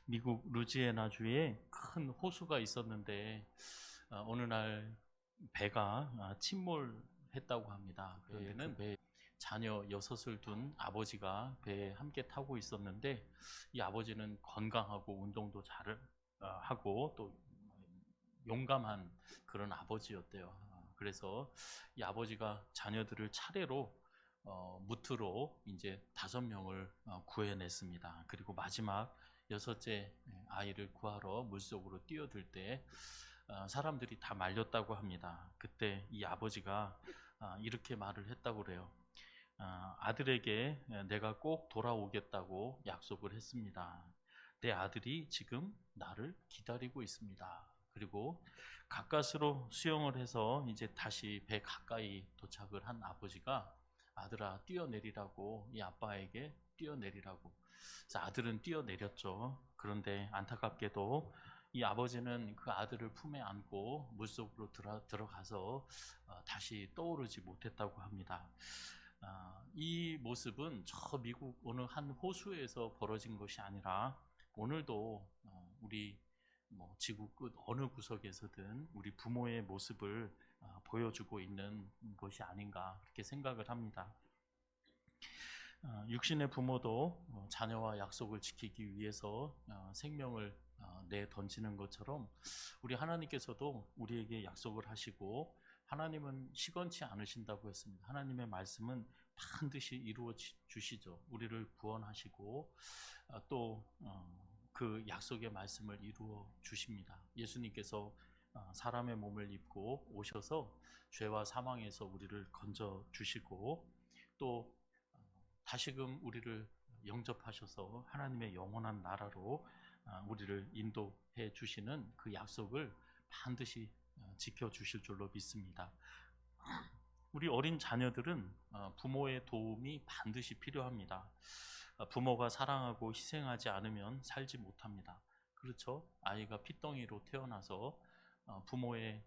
미국 루지애나주에 큰 호수가 있었는데 어느 날 배가 침몰했다고 합니다. 그런데는 배 자녀 6을 둔 아버지가 배에 함께 타고 있었는데 이 아버지는 건강하고 운동도 잘 하고 또 용감한 그런 아버지였대요. 그래서 이 아버지가 자녀들을 차례로 무트로 이제 5명을 구해냈습니다. 그리고 마지막 6째 아이를 구하러 물속으로 뛰어들 때 사람들이 다 말렸다고 합니다. 그때 이 아버지가 이렇게 말을 했다고 그래요. 아들에게 내가 꼭 돌아오겠다고 약속을 했습니다. 내 아들이 지금 나를 기다리고 있습니다. 그리고 가까스로 수영을 해서 이제 다시 배 가까이 도착을 한 아버지가 아들아 뛰어내리라고 이 아빠에게 뛰어내리라고. 그래서 아들은 뛰어내렸죠. 그런데 안타깝게도 이 아버지는 그 아들을 품에 안고 물속으로 들어가서 다시 떠오르지 못했다고 합니다. 이 모습은 저 미국 어느 한 호수에서 벌어진 것이 아니라 오늘도 우리 지구 끝 어느 구석에서든 우리 부모의 모습을 보여주고 있는 것이 아닌가 그렇게 생각을 합니다. 육신의 부모도 자녀와 약속을 지키기 위해서 생명을 내 던지는 것처럼 우리 하나님께서도 우리에게 약속을 하시고 하나님은 시건치 않으신다고 했습니다. 하나님의 말씀은 반드시 이루어 주시죠. 우리를 구원하시고 또 그 약속의 말씀을 이루어 주십니다. 예수님께서 사람의 몸을 입고 오셔서 죄와 사망에서 우리를 건져 주시고 또 다시금 우리를 영접하셔서 하나님의 영원한 나라로 우리를 인도해 주시는 그 약속을 반드시 지켜 주실 줄로 믿습니다. 우리 어린 자녀들은 부모의 도움이 반드시 필요합니다. 부모가 사랑하고 희생하지 않으면 살지 못합니다. 그렇죠? 아이가 핏덩이로 태어나서 부모의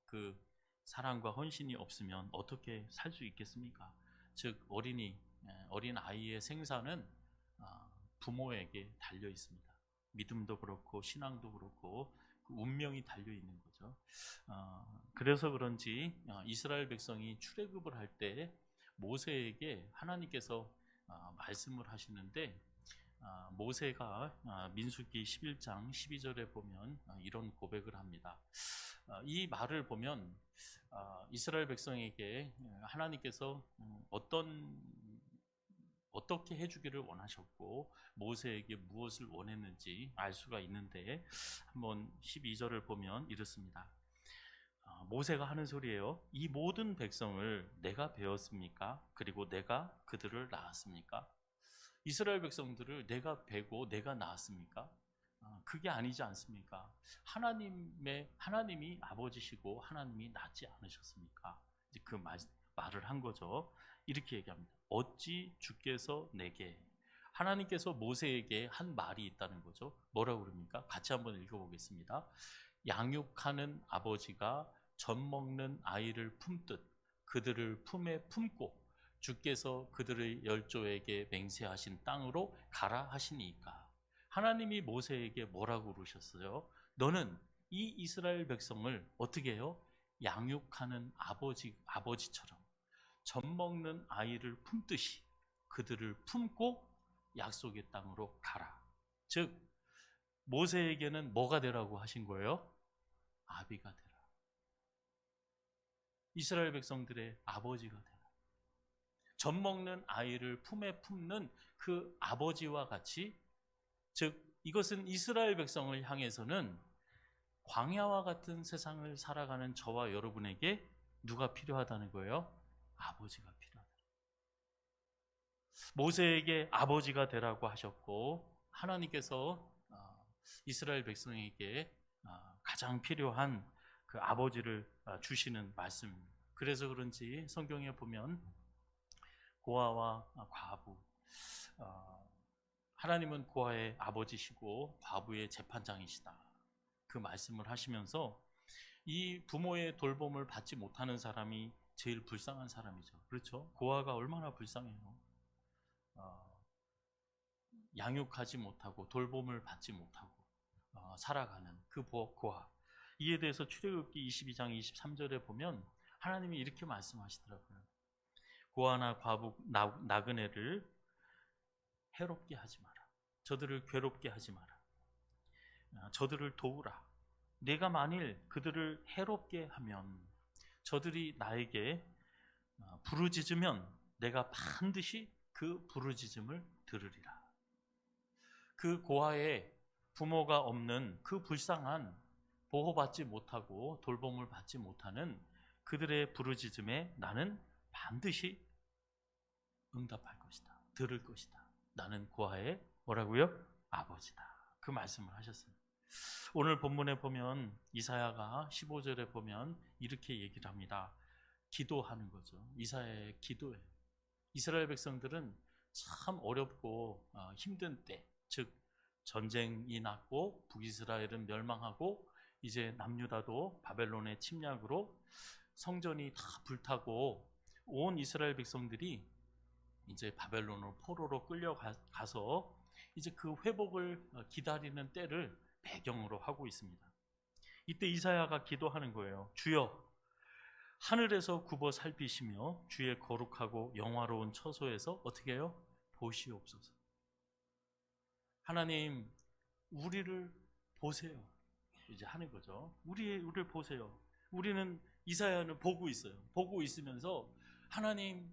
그 사랑과 헌신이 없으면 어떻게 살 수 있겠습니까? 즉 어린 아이의 생사는 부모에게 달려 있습니다. 믿음도 그렇고 신앙도 그렇고 그 운명이 달려 있는 거죠. 그래서 그런지 이스라엘 백성이 출애굽을 할 때 모세에게 하나님께서 말씀을 하시는데 모세가 민수기 11장 12절에 보면 이런 고백을 합니다. 이 말을 보면 이스라엘 백성에게 하나님께서 어떻게 해주기를 원하셨고 모세에게 무엇을 원했는지 알 수가 있는데 한번 12절을 보면 이렇습니다. 모세가 하는 소리예요. 이 모든 백성을 내가 배웠습니까? 그리고 내가 그들을 낳았습니까? 이스라엘 백성들을 내가 배고 내가 낳았습니까? 그게 아니지 않습니까? 하나님이 아버지시고 하나님이 낳지 않으셨습니까? 이제 그 말을 한 거죠. 이렇게 얘기합니다. 어찌 주께서 내게 하나님께서 모세에게 한 말이 있다는 거죠. 뭐라고 그럽니까? 같이 한번 읽어보겠습니다. 양육하는 아버지가 젖 먹는 아이를 품듯 그들을 품에 품고 주께서 그들의 열조에게 맹세하신 땅으로 가라 하시니까. 하나님이 모세에게 뭐라고 그러셨어요? 너는 이 이스라엘 백성을 어떻게 해요? 양육하는 아버지처럼 젖 먹는 아이를 품듯이 그들을 품고 약속의 땅으로 가라. 즉 모세에게는 뭐가 되라고 하신 거예요? 아비가 되라. 이스라엘 백성들의 아버지가 되라. 젖 먹는 아이를 품에 품는 그 아버지와 같이, 즉 이것은 이스라엘 백성을 향해서는 광야와 같은 세상을 살아가는 저와 여러분에게 누가 필요하다는 거예요? 아버지가 필요하다. 모세에게 아버지가 되라고 하셨고 하나님께서 이스라엘 백성에게 가장 필요한 그 아버지를 주시는 말씀입니다. 그래서 그런지 성경에 보면 고아와 과부, 하나님은 고아의 아버지시고 과부의 재판장이시다. 그 말씀을 하시면서 이 부모의 돌봄을 받지 못하는 사람이 제일 불쌍한 사람이죠. 그렇죠? 고아가 얼마나 불쌍해요. 양육하지 못하고 돌봄을 받지 못하고 살아가는 그 고아. 이에 대해서 출애굽기 22장 23절에 보면 하나님이 이렇게 말씀하시더라고요. 고아나 과부 나그네를 해롭게 하지 마라. 저들을 괴롭게 하지 마라. 저들을 도우라. 내가 만일 그들을 해롭게 하면 저들이 나에게 부르짖으면 내가 반드시 그 부르짖음을 들으리라. 그 고아의 부모가 없는 그 불쌍한 보호받지 못하고 돌봄을 받지 못하는 그들의 부르짖음에 나는 반드시 응답할 것이다. 들을 것이다. 나는 고아의 뭐라고요? 아버지다. 그 말씀을 하셨어요. 오늘 본문에 보면 이사야가 15절에 보면 이렇게 얘기를 합니다. 기도하는 거죠. 이사야의 기도예요. 이스라엘 백성들은 참 어렵고 힘든 때, 즉 전쟁이 났고 북이스라엘은 멸망하고 이제 남유다도 바벨론의 침략으로 성전이 다 불타고 온 이스라엘 백성들이 이제 바벨론으로 포로로 끌려가서 이제 그 회복을 기다리는 때를 배경으로 하고 있습니다. 이때 이사야가 기도하는 거예요. 주여, 하늘에서 굽어 살피시며 주의 거룩하고 영화로운 처소에서 어떻게 해요? 보시옵소서. 하나님, 우리를 보세요. 이제 하는 거죠. 우리를 보세요. 우리는 이사야는 보고 있어요. 보고 있으면서 하나님,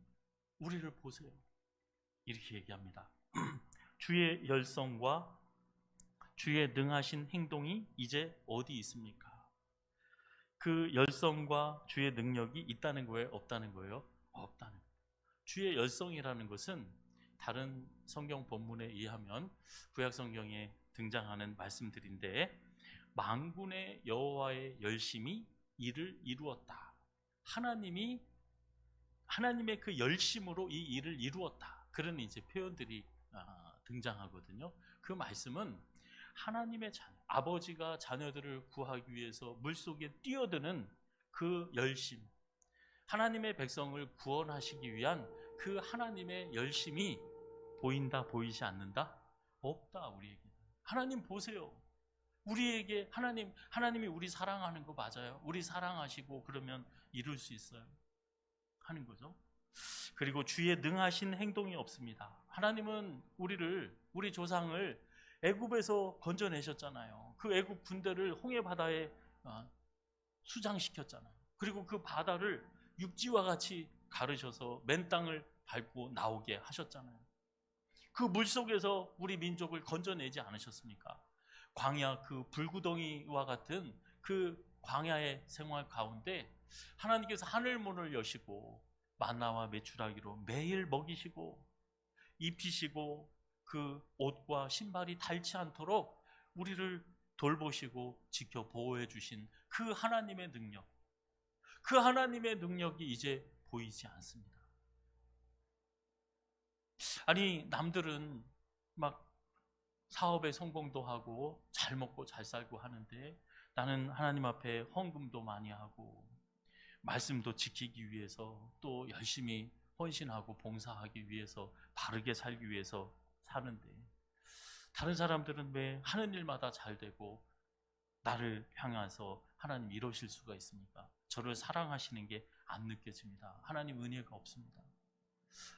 우리를 보세요. 이렇게 얘기합니다. 주의 열성과 주의 능하신 행동이 이제 어디 있습니까? 그 열성과 주의 능력이 있다는 거예요? 없다는 거예요? 없다는 거예요. 주의 열성이라는 것은 다른 성경 본문에 의하면 구약 성경에 등장하는 말씀들인데 만군의 여호와의 열심이 이를 이루었다. 하나님의 그 열심으로 이 일을 이루었다. 그런 이제 표현들이 등장하거든요. 그 말씀은 하나님의 자녀, 아버지가 자녀들을 구하기 위해서 물속에 뛰어드는 그 열심, 하나님의 백성을 구원하시기 위한 그 하나님의 열심이 보인다, 보이지 않는다? 없다, 우리에게. 하나님 보세요. 우리에게 하나님이 우리 사랑하는 거 맞아요? 우리 사랑하시고 그러면 이룰 수 있어요? 하는 거죠. 그리고 주의 능하신 행동이 없습니다. 하나님은 우리 조상을 애굽에서 건져내셨잖아요. 그 애굽 군대를 홍해 바다에 수장시켰잖아요. 그리고 그 바다를 육지와 같이 가르셔서 맨 땅을 밟고 나오게 하셨잖아요. 그 물속에서 우리 민족을 건져내지 않으셨습니까? 광야 그 불구덩이와 같은 그 광야의 생활 가운데 하나님께서 하늘문을 여시고 만나와 메추라기로 매일 먹이시고 입히시고 그 옷과 신발이 닳지 않도록 우리를 돌보시고 지켜 보호해 주신 그 하나님의 능력, 그 하나님의 능력이 이제 보이지 않습니다. 아니, 남들은 막 사업에 성공도 하고 잘 먹고 잘 살고 하는데 나는 하나님 앞에 헌금도 많이 하고 말씀도 지키기 위해서 또 열심히 헌신하고 봉사하기 위해서 바르게 살기 위해서 사는데 다른 사람들은 왜 하는 일마다 잘 되고 나를 향해서 하나님 이러실 수가 있습니까? 저를 사랑하시는 게 안 느껴집니다. 하나님 은혜가 없습니다.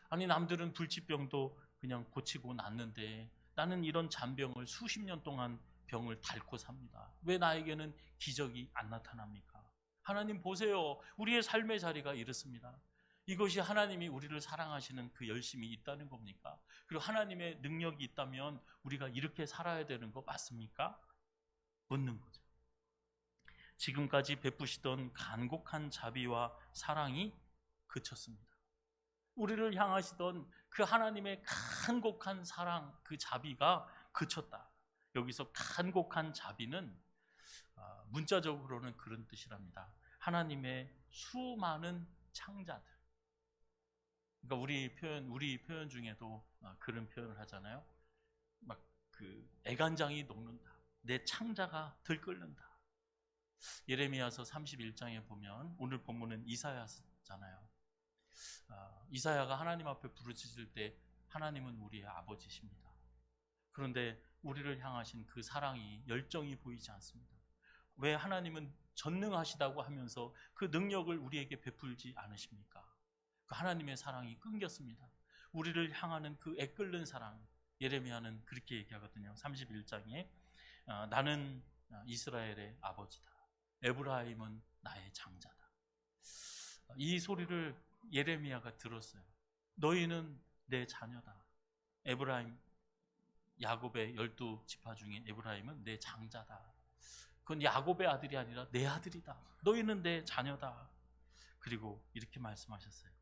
아니, 남들은 불치병도 그냥 고치고 낫는데 나는 이런 잔병을 수십 년 동안 병을 앓고 삽니다. 왜 나에게는 기적이 안 나타납니까? 하나님 보세요. 우리의 삶의 자리가 이렇습니다. 이것이 하나님이 우리를 사랑하시는 그 열심이 있다는 겁니까? 그리고 하나님의 능력이 있다면 우리가 이렇게 살아야 되는 거 맞습니까? 묻는 거죠. 지금까지 베푸시던 간곡한 자비와 사랑이 그쳤습니다. 우리를 향하시던 그 하나님의 간곡한 사랑, 그 자비가 그쳤다. 여기서 간곡한 자비는 문자적으로는 그런 뜻이랍니다. 하나님의 수많은 창자들. 그러니까 우리 표현 중에도 그런 표현을 하잖아요. 막 그 애간장이 녹는다. 내 창자가 들끓는다. 예레미야서 31장에 보면 오늘 본문은 이사야잖아요. 이사야가 하나님 앞에 부르짖을 때 하나님은 우리의 아버지십니다. 그런데 우리를 향하신 그 사랑이, 열정이 보이지 않습니다. 왜 하나님은 전능하시다고 하면서 그 능력을 우리에게 베풀지 않으십니까? 그 하나님의 사랑이 끊겼습니다. 우리를 향하는 그 애끓는 사랑, 예레미야는 그렇게 얘기하거든요. 31장에 나는 이스라엘의 아버지다. 에브라임은 나의 장자다. 이 소리를 예레미야가 들었어요. 너희는 내 자녀다. 에브라임, 야곱의 12지파 중에 에브라임은 내 장자다. 그건 야곱의 아들이 아니라 내 아들이다. 너희는 내 자녀다. 그리고 이렇게 말씀하셨어요.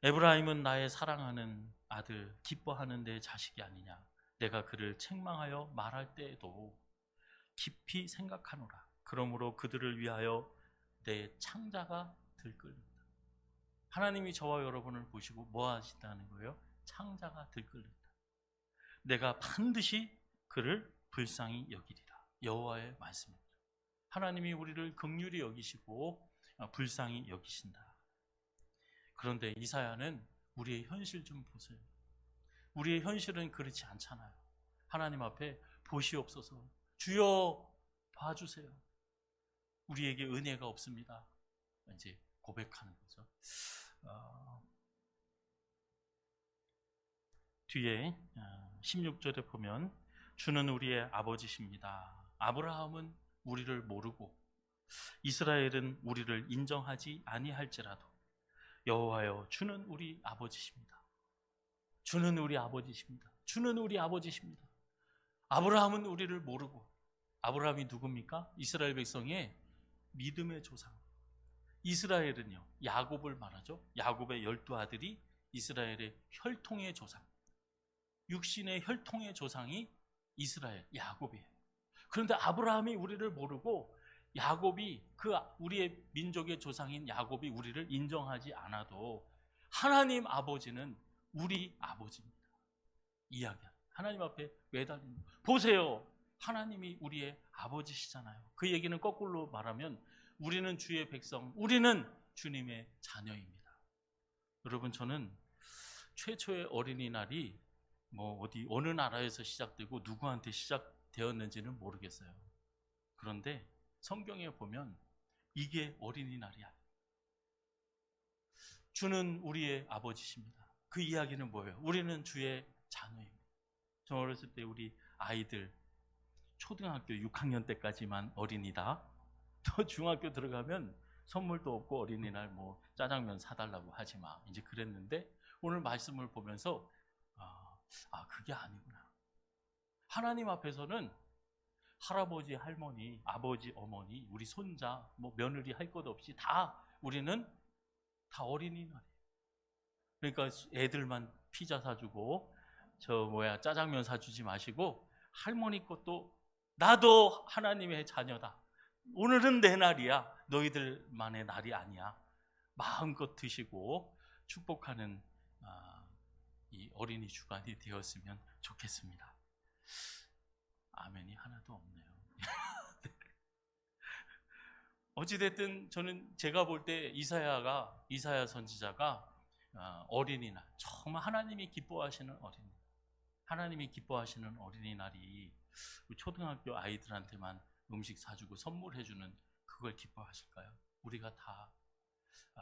에브라임은 나의 사랑하는 아들, 기뻐하는 내 자식이 아니냐. 내가 그를 책망하여 말할 때에도 깊이 생각하노라. 그러므로 그들을 위하여 내 창자가 들끓는다. 하나님이 저와 여러분을 보시고 뭐 하신다는 거예요? 창자가 들끓는다. 내가 반드시 그를 불쌍히 여기리라. 여호와의 말씀입니다. 하나님이 우리를 긍휼히 여기시고 불쌍히 여기신다. 그런데 이사야는 우리의 현실 좀 보세요. 우리의 현실은 그렇지 않잖아요. 하나님 앞에 보시옵소서, 주여 봐주세요. 우리에게 은혜가 없습니다. 이제 고백하는 거죠. 뒤에 16절에 보면 주는 우리의 아버지십니다. 아브라함은 우리를 모르고 이스라엘은 우리를 인정하지 아니할지라도 여호와여 주는 우리 아버지십니다. 주는 우리 아버지십니다. 주는 우리 아버지십니다. 아브라함은 우리를 모르고, 아브라함이 누굽니까? 이스라엘 백성의 믿음의 조상. 이스라엘은요, 야곱을 말하죠. 야곱의 12아들이 이스라엘의 혈통의 조상, 육신의 혈통의 조상이 이스라엘, 야곱이에요. 그런데 아브라함이 우리를 모르고 야곱이, 우리의 민족의 조상인 야곱이 우리를 인정하지 않아도 하나님 아버지는 우리 아버지입니다. 이야기합니다. 하나님 앞에 매달리는, 보세요, 하나님이 우리의 아버지시잖아요. 그 얘기는 거꾸로 말하면 우리는 주의 백성, 우리는 주님의 자녀입니다. 여러분, 저는 최초의 어린이날이 어느 나라에서 시작되고 누구한테 시작되었는지는 모르겠어요. 그런데 성경에 보면 이게 어린이날이야. 주는 우리의 아버지십니다. 그 이야기는 뭐예요? 우리는 주의 자녀입니다. 저 어렸을 때 우리 아이들 초등학교 6학년 때까지만 어린이다. 또 중학교 들어가면 선물도 없고 어린이날 짜장면 사달라고 하지 마. 이제 그랬는데 오늘 말씀을 보면서 그게 아니구나. 하나님 앞에서는 할아버지, 할머니, 아버지, 어머니, 우리 손자, 며느리 할 것 없이 우리는 다 어린이날이에요. 그러니까 애들만 피자 사주고 짜장면 사주지 마시고 할머니 것도 나도 하나님의 자녀다. 오늘은 내 날이야. 너희들만의 날이 아니야. 마음껏 드시고 축복하는 이 어린이 주간이 되었으면 좋겠습니다. 아멘이 하나도 없네요. 어찌됐든 저는 제가 볼 때 이사야 선지자가 어린이날, 정말 하나님이 기뻐하시는 어린이날이 초등학교 아이들한테만 음식 사주고 선물해주는 그걸 기뻐하실까요? 우리가 다,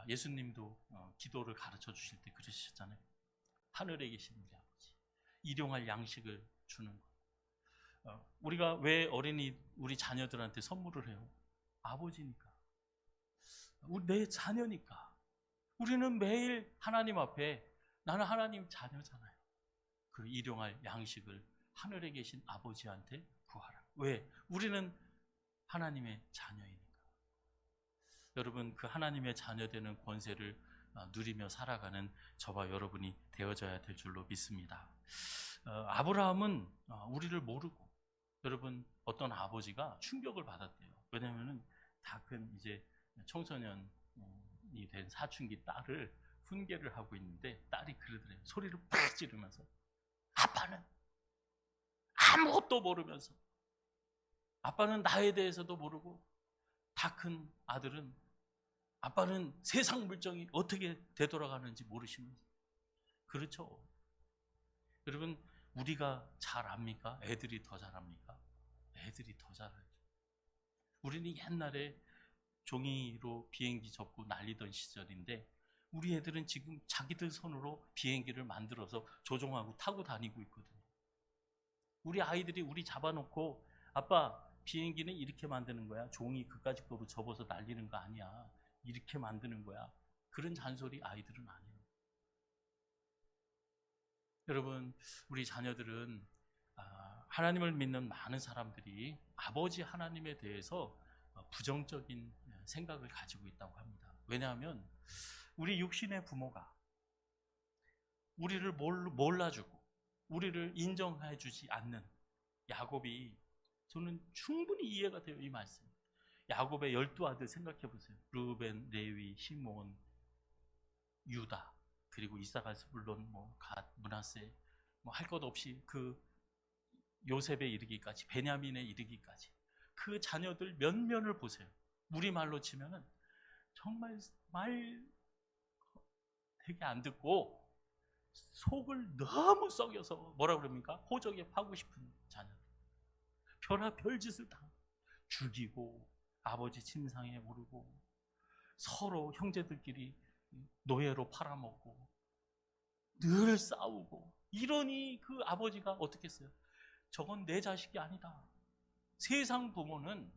예수님도 기도를 가르쳐 주실 때 그러셨잖아요. 하늘에 계신 우리 아버지, 일용할 양식을 주는 것. 우리가 왜 우리 자녀들한테 선물을 해요? 아버지니까, 내 자녀니까. 우리는 매일 하나님 앞에 나는 하나님 자녀잖아요. 그 일용할 양식을 하늘에 계신 아버지한테 구하라. 왜? 우리는 하나님의 자녀이니까. 여러분, 그 하나님의 자녀되는 권세를 누리며 살아가는 저와 여러분이 되어져야 될 줄로 믿습니다. 아브라함은 우리를 모르고, 여러분, 어떤 아버지가 충격을 받았대요. 왜냐하면 다 큰 이제 청소년이 된 사춘기 딸을 훈계를 하고 있는데 딸이 그러더래요. 소리를 팍 지르면서, 아빠는 아무것도 모르면서, 아빠는 나에 대해서도 모르고, 다 큰 아들은 아빠는 세상 물정이 어떻게 되돌아가는지 모르시면서. 그렇죠. 여러분, 우리가 잘 압니까? 애들이 더 잘합니까? 애들이 더 잘하죠. 우리는 옛날에 종이로 비행기 접고 날리던 시절인데 우리 애들은 지금 자기들 손으로 비행기를 만들어서 조종하고 타고 다니고 있거든요. 우리 아이들이 우리 잡아놓고 아빠 비행기는 이렇게 만드는 거야. 종이 그까짓 거로 접어서 날리는 거 아니야. 이렇게 만드는 거야. 그런 잔소리 아이들은 안 해요. 여러분, 우리 자녀들은 하나님을 믿는 많은 사람들이 아버지 하나님에 대해서 부정적인 생각을 가지고 있다고 합니다. 왜냐하면 우리 육신의 부모가 우리를 몰라주고 우리를 인정해주지 않는 야곱이, 저는 충분히 이해가 돼요, 이 말씀. 야곱의 12아들 생각해 보세요. 르우벤, 레위, 시몬, 유다, 그리고 이사가, 스불론, 갓, 므낫세, 할 것 없이 그 요셉에 이르기까지, 베냐민에 이르기까지 그 자녀들 면면을 보세요. 우리말로 치면은 정말 말 되게 안 듣고 속을 너무 썩여서 뭐라 그럽니까? 호적에 파고 싶은 자녀들. 별짓을 다 죽이고 아버지 침상에 오르고 서로 형제들끼리 노예로 팔아먹고 늘 싸우고 이러니 그 아버지가 어떻게 했어요? 저건 내 자식이 아니다. 세상 부모는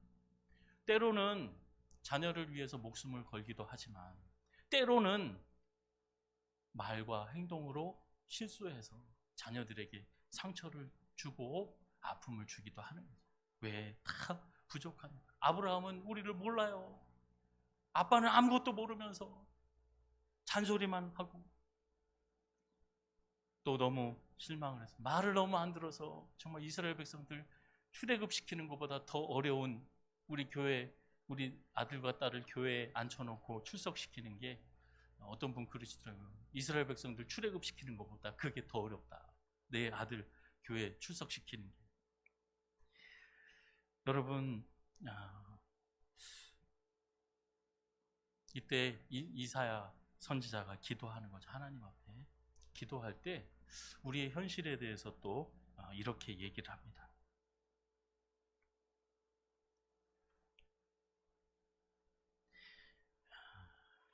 때로는 자녀를 위해서 목숨을 걸기도 하지만 때로는 말과 행동으로 실수해서 자녀들에게 상처를 주고 아픔을 주기도 하는 거죠. 왜? 다 부족하니까. 아브라함은 우리를 몰라요. 아빠는 아무것도 모르면서 잔소리만 하고 또 너무 실망을 해서 말을 너무 안 들어서 정말 이스라엘 백성들 출애굽시키는 것보다 더 어려운 우리 교회, 우리 아들과 딸을 교회에 앉혀놓고 출석시키는 게, 어떤 분 그러시더라고요. 이스라엘 백성들 출애굽시키는 것보다 그게 더 어렵다. 내 아들 교회에 출석시키는 게. 여러분, 이때 이사야 선지자가 기도하는 거죠. 하나님 앞에 기도할 때 우리의 현실에 대해서 또 이렇게 얘기를 합니다.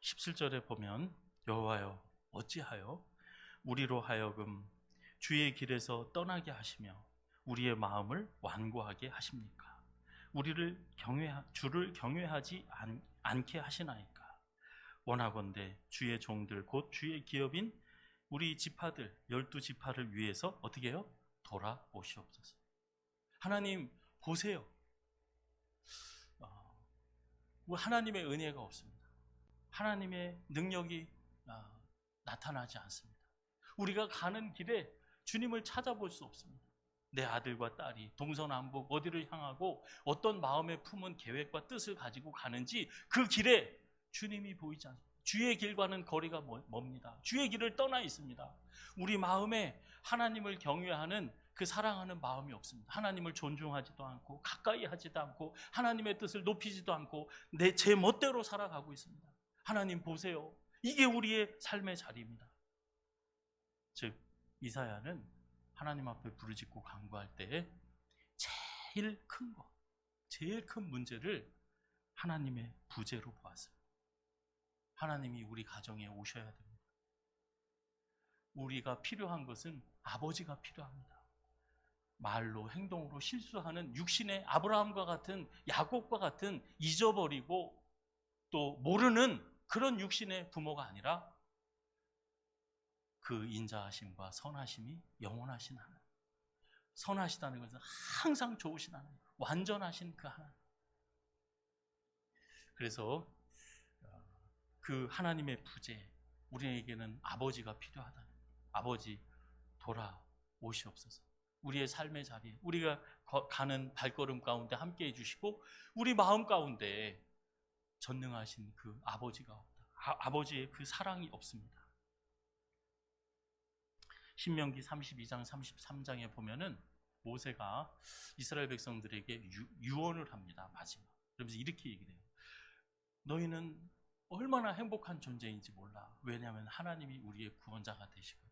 17절에 보면 여호와여 어찌하여 우리로 하여금 주의 길에서 떠나게 하시며 우리의 마음을 완고하게 하십니까? 주를 경외하지 않게 하시나이까? 원하건대 주의 종들 곧 주의 기업인 우리 지파들 12지파를 위해서 어떻게 해요? 돌아오시옵소서. 하나님 보세요. 하나님의 은혜가 없습니다. 하나님의 능력이 나타나지 않습니다. 우리가 가는 길에 주님을 찾아볼 수 없습니다. 내 아들과 딸이 동서남북 어디를 향하고 어떤 마음에 품은 계획과 뜻을 가지고 가는지 그 길에 주님이 보이지 않습니다. 주의 길과는 거리가 멉니다. 주의 길을 떠나 있습니다. 우리 마음에 하나님을 경외하는 그 사랑하는 마음이 없습니다. 하나님을 존중하지도 않고 가까이 하지도 않고 하나님의 뜻을 높이지도 않고 제 멋대로 살아가고 있습니다. 하나님 보세요. 이게 우리의 삶의 자리입니다. 즉 이사야는 하나님 앞에 부르짖고 간구할 때 제일 큰 문제를 하나님의 부재로 보았어요. 하나님이 우리 가정에 오셔야 됩니다. 우리가 필요한 것은 아버지가 필요합니다. 말로 행동으로 실수하는 육신의 아브라함과 같은 야곱과 같은 잊어버리고 또 모르는 그런 육신의 부모가 아니라 그 인자하심과 선하심이 영원하신 하나님. 선하시다는 것은 항상 좋으신 하나님, 완전하신 그 하나님. 그래서 그 하나님의 부재, 우리에게는 아버지가 필요하다는 거예요. 아버지 돌아오시옵소서. 우리의 삶의 자리에 우리가 가는 발걸음 가운데 함께 해주시고 우리 마음 가운데 전능하신 그 아버지가 없다. 아버지의 그 사랑이 없습니다. 신명기 32장 33장에 보면은 모세가 이스라엘 백성들에게 유언을 합니다. 마지막. 그러면서 이렇게 얘기를 해요. 너희는 얼마나 행복한 존재인지 몰라. 왜냐하면 하나님이 우리의 구원자가 되시거든.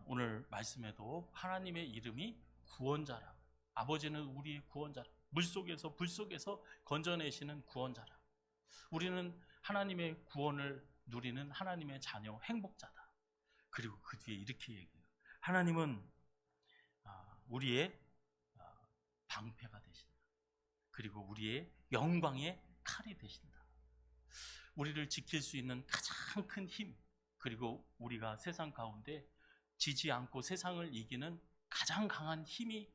오늘 말씀에도 하나님의 이름이 구원자라. 아버지는 우리의 구원자라. 물속에서 불속에서 건져내시는 구원자라. 우리는 하나님의 구원을 누리는 하나님의 자녀, 행복자다. 그리고 그 뒤에 이렇게 얘기해요. 하나님은 우리의 방패가 되신다. 그리고 우리의 영광의 칼이 되신다. 우리를 지킬 수 있는 가장 큰 힘, 그리고 우리가 세상 가운데 지지 않고 세상을 이기는 가장 강한 힘이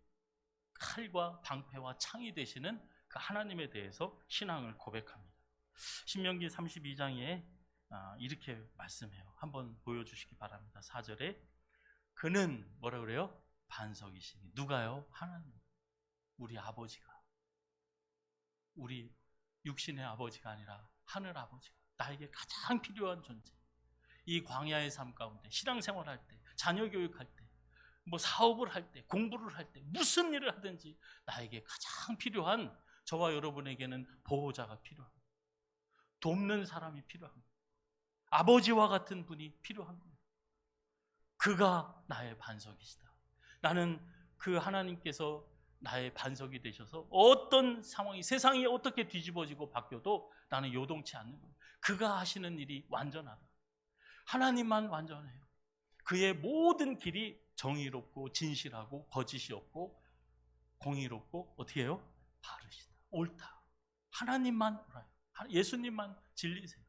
칼과 방패와 창이 되시는 그 하나님에 대해서 신앙을 고백합니다. 신명기 32장에 이렇게 말씀해요. 한번 보여주시기 바랍니다. 4절에 그는 뭐라 그래요? 반석이시니. 누가요? 하나님. 우리 아버지가, 우리 육신의 아버지가 아니라 하늘 아버지가 나에게 가장 필요한 존재. 이 광야의 삶 가운데 신앙생활 할 때, 자녀 교육할 때, 뭐 사업을 할 때, 공부를 할 때, 무슨 일을 하든지 나에게 가장 필요한, 저와 여러분에게는 보호자가 필요합니다. 돕는 사람이 필요합니다. 아버지와 같은 분이 필요합니다. 그가 나의 반석이시다. 나는 그 하나님께서 나의 반석이 되셔서 어떤 상황이, 세상이 어떻게 뒤집어지고 바뀌어도 나는 요동치 않는 거예요. 그가 하시는 일이 완전하다. 하나님만 완전해요. 그의 모든 길이 정의롭고 진실하고 거짓이 없고 공의롭고 어떻게 해요? 바르시다. 옳다. 하나님만 옳아요. 예수님만 진리세요.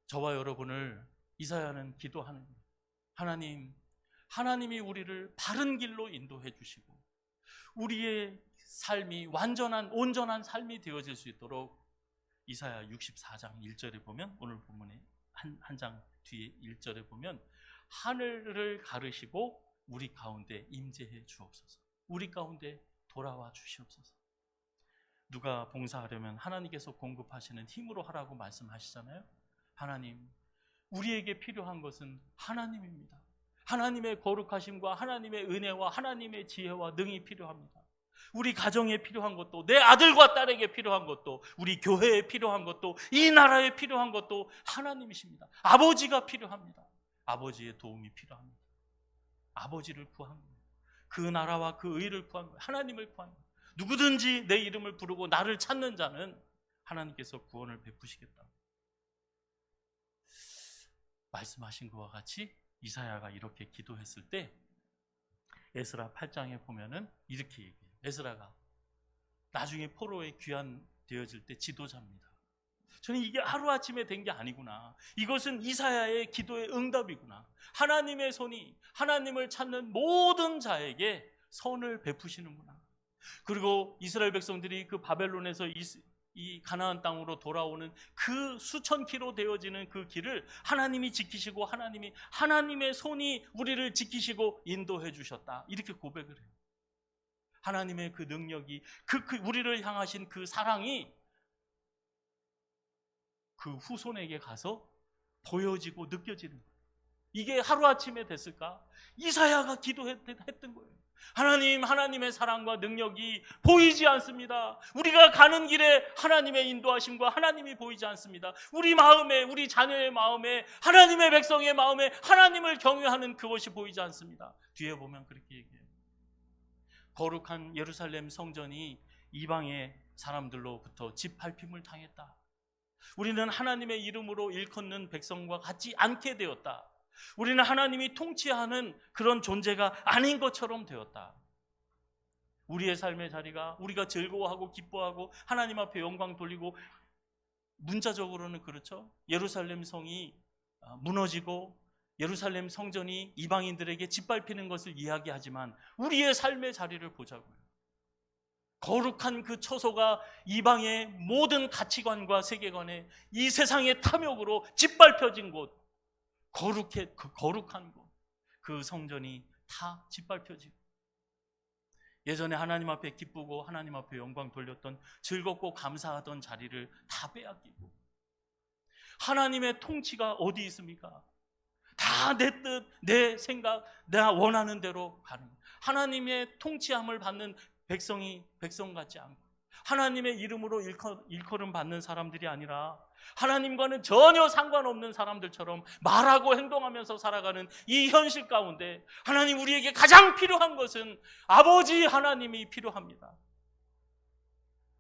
저와 여러분을 이사야는 기도하는 거예요. 하나님이 우리를 바른 길로 인도해 주시고 우리의 삶이 완전한 온전한 삶이 되어질 수 있도록 이사야 64장 1절에 보면, 오늘 본문에 한 장 뒤에 1절에 보면 하늘을 가르시고 우리 가운데 임재해 주옵소서. 우리 가운데 돌아와 주시옵소서. 누가 봉사하려면 하나님께서 공급하시는 힘으로 하라고 말씀하시잖아요. 하나님, 우리에게 필요한 것은 하나님입니다. 하나님의 거룩하심과 하나님의 은혜와 하나님의 지혜와 능이 필요합니다. 우리 가정에 필요한 것도, 내 아들과 딸에게 필요한 것도, 우리 교회에 필요한 것도, 이 나라에 필요한 것도 하나님이십니다. 아버지가 필요합니다. 아버지의 도움이 필요합니다. 아버지를 구한 거예요. 그 나라와 그 의를 구한 거예요. 하나님을 구한 거예요. 누구든지 내 이름을 부르고 나를 찾는 자는 하나님께서 구원을 베푸시겠다. 말씀하신 것과 같이 이사야가 이렇게 기도했을 때 에스라 8장에 보면은 이렇게 얘기해요. 에스라가 나중에 포로에 귀환되어질 때 지도자입니다. 저는 이게 하루아침에 된 게 아니구나. 이것은 이사야의 기도의 응답이구나. 하나님의 손이 하나님을 찾는 모든 자에게 선을 베푸시는구나. 그리고 이스라엘 백성들이 그 바벨론에서 이 가나안 땅으로 돌아오는 그 수천 킬로 되어지는 그 길을 하나님이 지키시고 하나님의 손이 우리를 지키시고 인도해 주셨다. 이렇게 고백을 해요. 하나님의 그 능력이, 우리를 향하신 그 사랑이 그 후손에게 가서 보여지고 느껴지는 거예요. 이게 하루아침에 됐을까? 이사야가 기도했던 거예요. 하나님의 사랑과 능력이 보이지 않습니다. 우리가 가는 길에 하나님의 인도하심과 하나님이 보이지 않습니다. 우리 마음에, 우리 자녀의 마음에, 하나님의 백성의 마음에 하나님을 경외하는 그것이 보이지 않습니다. 뒤에 보면 그렇게 얘기해요. 거룩한 예루살렘 성전이 이방의 사람들로부터 짓밟힘을 당했다. 우리는 하나님의 이름으로 일컫는 백성과 같지 않게 되었다. 우리는 하나님이 통치하는 그런 존재가 아닌 것처럼 되었다. 우리의 삶의 자리가, 우리가 즐거워하고 기뻐하고 하나님 앞에 영광 돌리고, 문자적으로는 그렇죠. 예루살렘 성이 무너지고 예루살렘 성전이 이방인들에게 짓밟히는 것을 이야기하지만 우리의 삶의 자리를 보자고요. 거룩한 그 처소가 이방의 모든 가치관과 세계관에 이 세상의 탐욕으로 짓밟혀진 곳, 거룩한 곳, 그 성전이 다 짓밟혀지고, 예전에 하나님 앞에 기쁘고 하나님 앞에 영광 돌렸던, 즐겁고 감사하던 자리를 다 빼앗기고, 하나님의 통치가 어디 있습니까? 다 내 뜻, 내 생각, 내가 원하는 대로 가는, 하나님의 통치함을 받는 백성 같지 않고 하나님의 이름으로 일컬음 받는 사람들이 아니라 하나님과는 전혀 상관없는 사람들처럼 말하고 행동하면서 살아가는 이 현실 가운데 하나님, 우리에게 가장 필요한 것은 아버지 하나님이 필요합니다.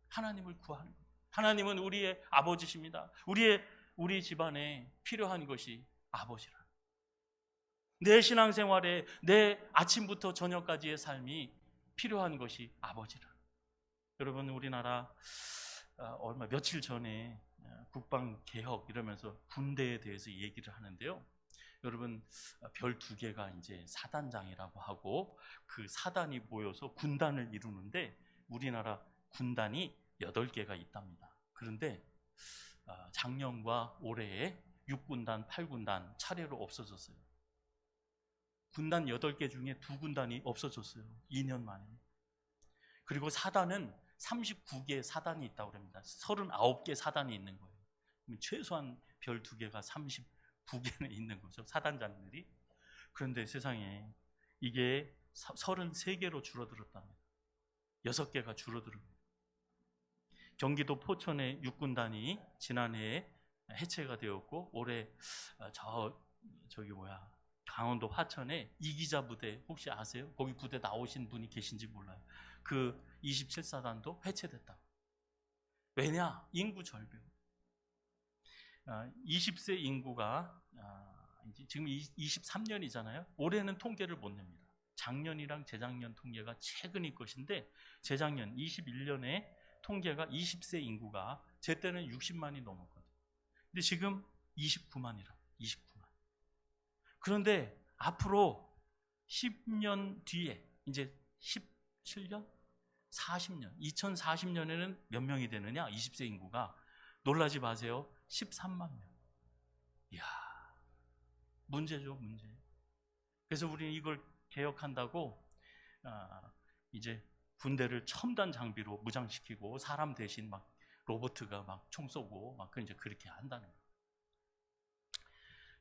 하나님을 구하는 것. 하나님은 우리의 아버지십니다. 우리 집안에 필요한 것이 아버지라. 내 신앙생활에 내 아침부터 저녁까지의 삶이 필요한 것이 아버지라. 여러분, 우리나라 며칠 전에 국방개혁 이러면서 군대에 대해서 얘기를 하는데요. 여러분, 별 2개가 이제 사단장이라고 하고 그 사단이 모여서 군단을 이루는데 우리나라 군단이 8개가 있답니다. 그런데 작년과 올해에 6군단, 8군단 차례로 없어졌어요. 군단 8개 중에 2군단이 없어졌어요. 2년 만에. 그리고 사단은 39개 사단이 있다고 합니다. 39개 사단이 있는 거예요. 그럼 최소한 별 2개가 39개는 있는 거죠, 사단장들이. 그런데 세상에 이게 33개로 줄어들었답니다. 6개가 줄어들었습니다. 경기도 포천의 6군단이 지난해에 해체가 되었고, 올해 강원도 화천에 이기자 부대, 혹시 아세요? 거기 부대 나오신 분이 계신지 몰라요. 그 27사단도 해체됐다. 왜냐? 인구 절벽. 20세 인구가 지금 23년이잖아요. 올해는 통계를 못 냅니다. 작년이랑 재작년 통계가 최근일 것인데, 재작년 21년에 통계가 20세 인구가 제 때는 60만이 넘었거든요. 근데 지금 29만이라. 29만. 그런데 앞으로 10년 뒤에 이제 17년, 40년, 2040년에는 몇 명이 되느냐? 20세 인구가, 놀라지 마세요, 13만 명. 이야, 문제죠, 문제. 그래서 우리는 이걸 개혁한다고 이제 군대를 첨단 장비로 무장시키고 사람 대신 막 로봇가 막 총 쏘고 막 이제 그렇게 한다는 거예요.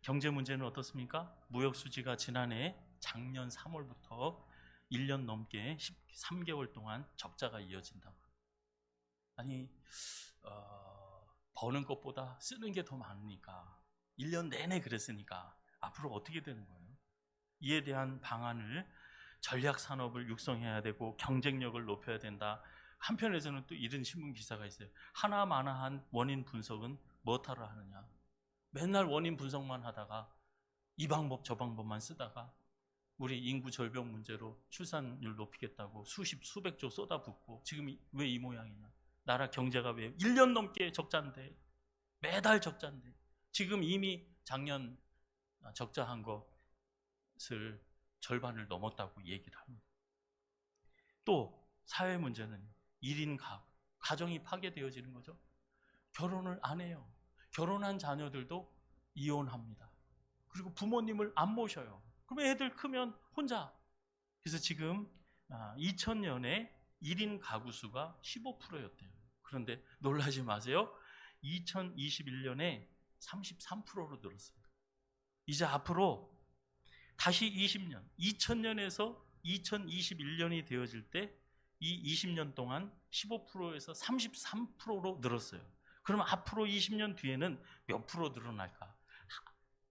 경제 문제는 어떻습니까? 무역 수지가 지난해 작년 3월부터 1년 넘게 13개월 동안 적자가 이어진다고. 아니, 버는 것보다 쓰는 게 더 많으니까, 1년 내내 그랬으니까 앞으로 어떻게 되는 거예요? 이에 대한 방안을, 전략 산업을 육성해야 되고 경쟁력을 높여야 된다. 한편에서는 또 이런 신문 기사가 있어요. 하나마나한 원인 분석은 뭐하러 하느냐. 맨날 원인 분석만 하다가 이 방법 저 방법만 쓰다가 우리 인구 절벽 문제로 출산율 높이겠다고 수백조 쏟아붓고 지금 왜 이 모양이냐. 나라 경제가 왜 1년 넘게 적자인데, 매달 적자인데, 지금 이미 작년 적자한 것을 절반을 넘었다고 얘기를 합니다. 또 사회 문제는 1인 가정이 파괴되어지는 거죠. 결혼을 안 해요. 결혼한 자녀들도 이혼합니다. 그리고 부모님을 안 모셔요. 그럼 애들 크면 혼자. 그래서 지금 2000년에 1인 가구 수가 15%였대요. 그런데 놀라지 마세요. 2021년에 33%로 늘었습니다. 이제 앞으로 다시 20년, 2000년에서 2021년이 되어질 때 이 20년 동안 15%에서 33%로 늘었어요. 그럼 앞으로 20년 뒤에는 몇 프로 늘어날까?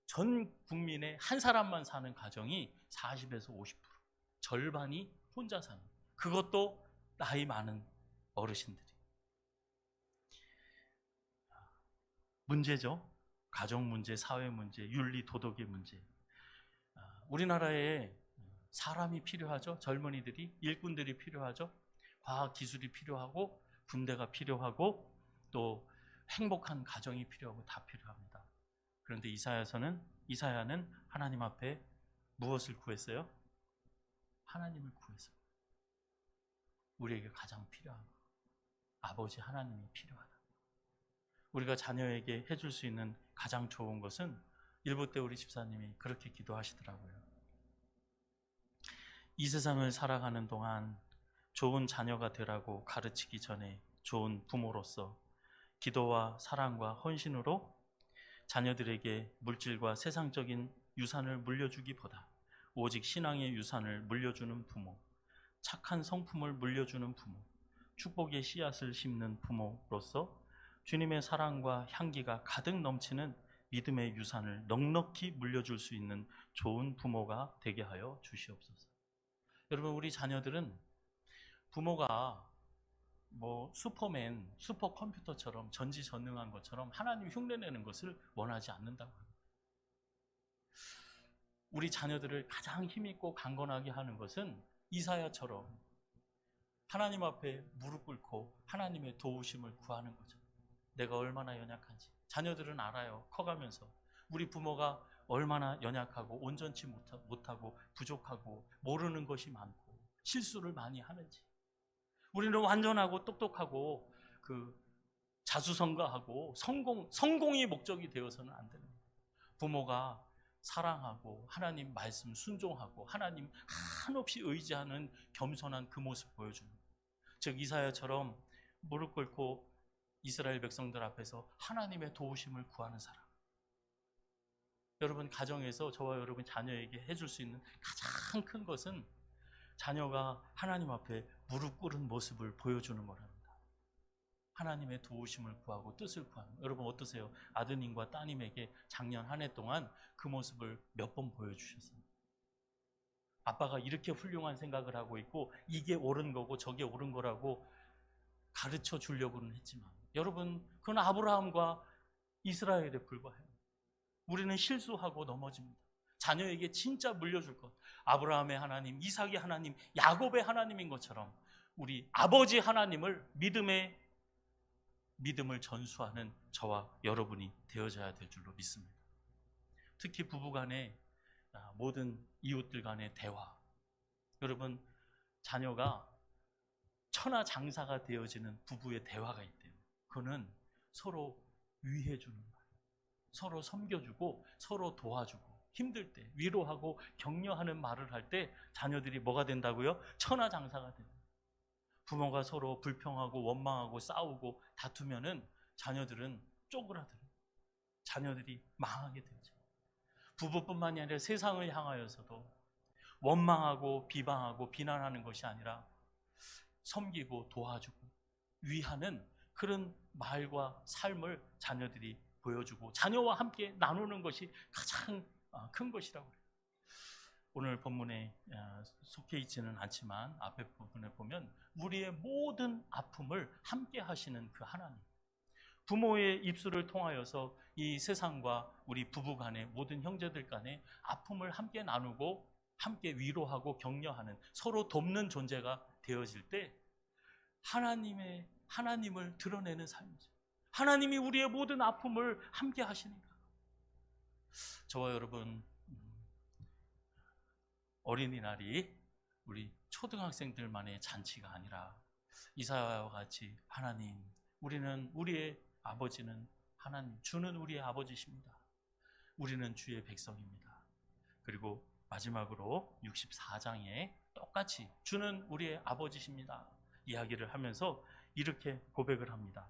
전 국민의 한 사람만 사는 가정이 40에서 50%, 절반이 혼자 사는, 그것도 나이 많은 어르신들이. 문제죠. 가정 문제, 사회 문제, 윤리 도덕의 문제. 우리나라에 사람이 필요하죠. 젊은이들이, 일꾼들이 필요하죠. 과학 기술이 필요하고, 군대가 필요하고, 또 행복한 가정이 필요하고, 다 필요합니다. 그런데 이사야는 하나님 앞에 무엇을 구했어요? 하나님을 구했어요. 우리에게 가장 필요한 것, 아버지 하나님이 필요하다. 우리가 자녀에게 해줄 수 있는 가장 좋은 것은, 일부 때 우리 집사님이 그렇게 기도하시더라고요. 이 세상을 살아가는 동안 좋은 자녀가 되라고 가르치기 전에 좋은 부모로서 기도와 사랑과 헌신으로 자녀들에게 물질과 세상적인 유산을 물려주기보다 오직 신앙의 유산을 물려주는 부모, 착한 성품을 물려주는 부모, 축복의 씨앗을 심는 부모로서 주님의 사랑과 향기가 가득 넘치는 믿음의 유산을 넉넉히 물려줄 수 있는 좋은 부모가 되게 하여 주시옵소서. 여러분, 우리 자녀들은 부모가 슈퍼맨, 슈퍼컴퓨터처럼 전지전능한 것처럼 하나님 흉내내는 것을 원하지 않는다고 합니다. 우리 자녀들을 가장 힘있고 강건하게 하는 것은 이사야처럼 하나님 앞에 무릎 꿇고 하나님의 도우심을 구하는 거죠. 내가 얼마나 연약한지 자녀들은 알아요. 커가면서 우리 부모가 얼마나 연약하고 온전치 못하고 부족하고 모르는 것이 많고 실수를 많이 하는지. 우리는 완전하고 똑똑하고 자수성가하고 성공이 목적이 되어서는 안 되는 거예요. 부모가 사랑하고 하나님 말씀 순종하고 하나님 한없이 의지하는 겸손한 그 모습 보여주는 거예요. 즉 이사야처럼 무릎 꿇고 이스라엘 백성들 앞에서 하나님의 도우심을 구하는 사람. 여러분, 가정에서 저와 여러분 자녀에게 해줄 수 있는 가장 큰 것은 자녀가 하나님 앞에 무릎 꿇은 모습을 보여주는 거랍니다. 하나님의 도우심을 구하고 뜻을 구하는 거예요. 여러분 어떠세요? 아드님과 따님에게 작년 한 해 동안 그 모습을 몇 번 보여주셨어요? 아빠가 이렇게 훌륭한 생각을 하고 있고 이게 옳은 거고 저게 옳은 거라고 가르쳐 주려고는 했지만 여러분, 그건 아브라함과 이스라엘에 불과해요. 우리는 실수하고 넘어집니다. 자녀에게 진짜 물려줄 것, 아브라함의 하나님, 이삭의 하나님, 야곱의 하나님인 것처럼 우리 아버지 하나님을 믿음을 전수하는 저와 여러분이 되어져야 될 줄로 믿습니다. 특히 부부간의 모든 이웃들 간의 대화. 여러분, 자녀가 천하장사가 되어지는 부부의 대화가 있대요. 그거는 서로 위해주는 거예요. 서로 섬겨주고 서로 도와주고 힘들 때 위로하고 격려하는 말을 할 때 자녀들이 뭐가 된다고요? 천하장사가 된다. 부모가 서로 불평하고 원망하고 싸우고 다투면은 자녀들은 쪼그라들어요. 자녀들이 망하게 되죠. 부부뿐만이 아니라 세상을 향하여서도 원망하고 비방하고 비난하는 것이 아니라 섬기고 도와주고 위하는 그런 말과 삶을 자녀들이 보여주고 자녀와 함께 나누는 것이 가장 큰 것이라고 해요. 오늘 본문에 속해 있지는 않지만 앞에 부분에 보면 우리의 모든 아픔을 함께 하시는 그 하나님, 부모의 입술을 통하여서 이 세상과 우리 부부 간의 모든 형제들 간의 아픔을 함께 나누고 함께 위로하고 격려하는 서로 돕는 존재가 되어질 때 하나님을 드러내는 삶이죠. 하나님이 우리의 모든 아픔을 함께 하시니까. 저와 여러분, 어린이날이 우리 초등학생들만의 잔치가 아니라 이사야와 같이 하나님, 우리의 아버지는 하나님, 주는 우리의 아버지십니다. 우리는 주의 백성입니다. 그리고 마지막으로 64장에 똑같이 주는 우리의 아버지십니다 이야기를 하면서 이렇게 고백을 합니다.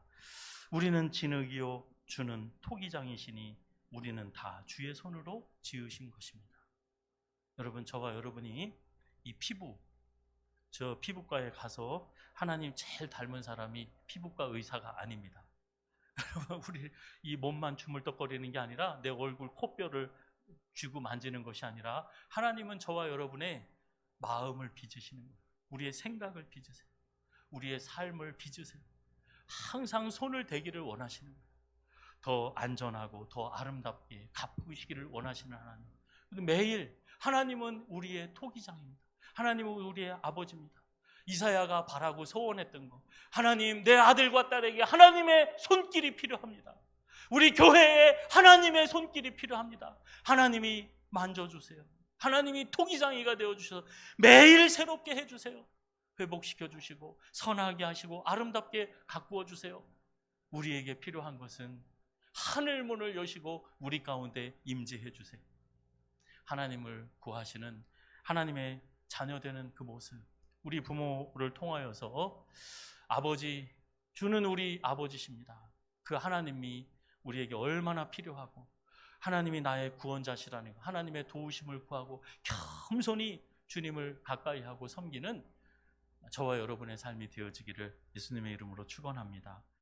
우리는 진흙이요 주는 토기장이시니 우리는 다 주의 손으로 지으신 것입니다. 여러분, 저와 여러분이 이 피부과에 가서 하나님 제일 닮은 사람이 피부과 의사가 아닙니다. 우리 이 몸만 주물떡거리는 게 아니라 내 얼굴, 코뼈를 쥐고 만지는 것이 아니라 하나님은 저와 여러분의 마음을 빚으시는 거예요. 우리의 생각을 빚으세요. 우리의 삶을 빚으세요. 항상 손을 대기를 원하시는 거예요. 더 안전하고 더 아름답게 가꾸시기를 원하시는 하나님. 매일 하나님은 우리의 토기장입니다. 하나님은 우리의 아버지입니다. 이사야가 바라고 소원했던 것, 하나님, 내 아들과 딸에게 하나님의 손길이 필요합니다. 우리 교회에 하나님의 손길이 필요합니다. 하나님이 만져주세요. 하나님이 토기장이가 되어주셔서 매일 새롭게 해주세요. 회복시켜주시고 선하게 하시고 아름답게 가꾸어 주세요. 우리에게 필요한 것은 하늘 문을 여시고 우리 가운데 임재해 주세요. 하나님을 구하시는 하나님의 자녀되는 그 모습, 우리 부모를 통하여서 아버지, 주는 우리 아버지십니다. 그 하나님이 우리에게 얼마나 필요하고 하나님이 나의 구원자시라는 것, 하나님의 도우심을 구하고 겸손히 주님을 가까이 하고 섬기는 저와 여러분의 삶이 되어지기를 예수님의 이름으로 축원합니다.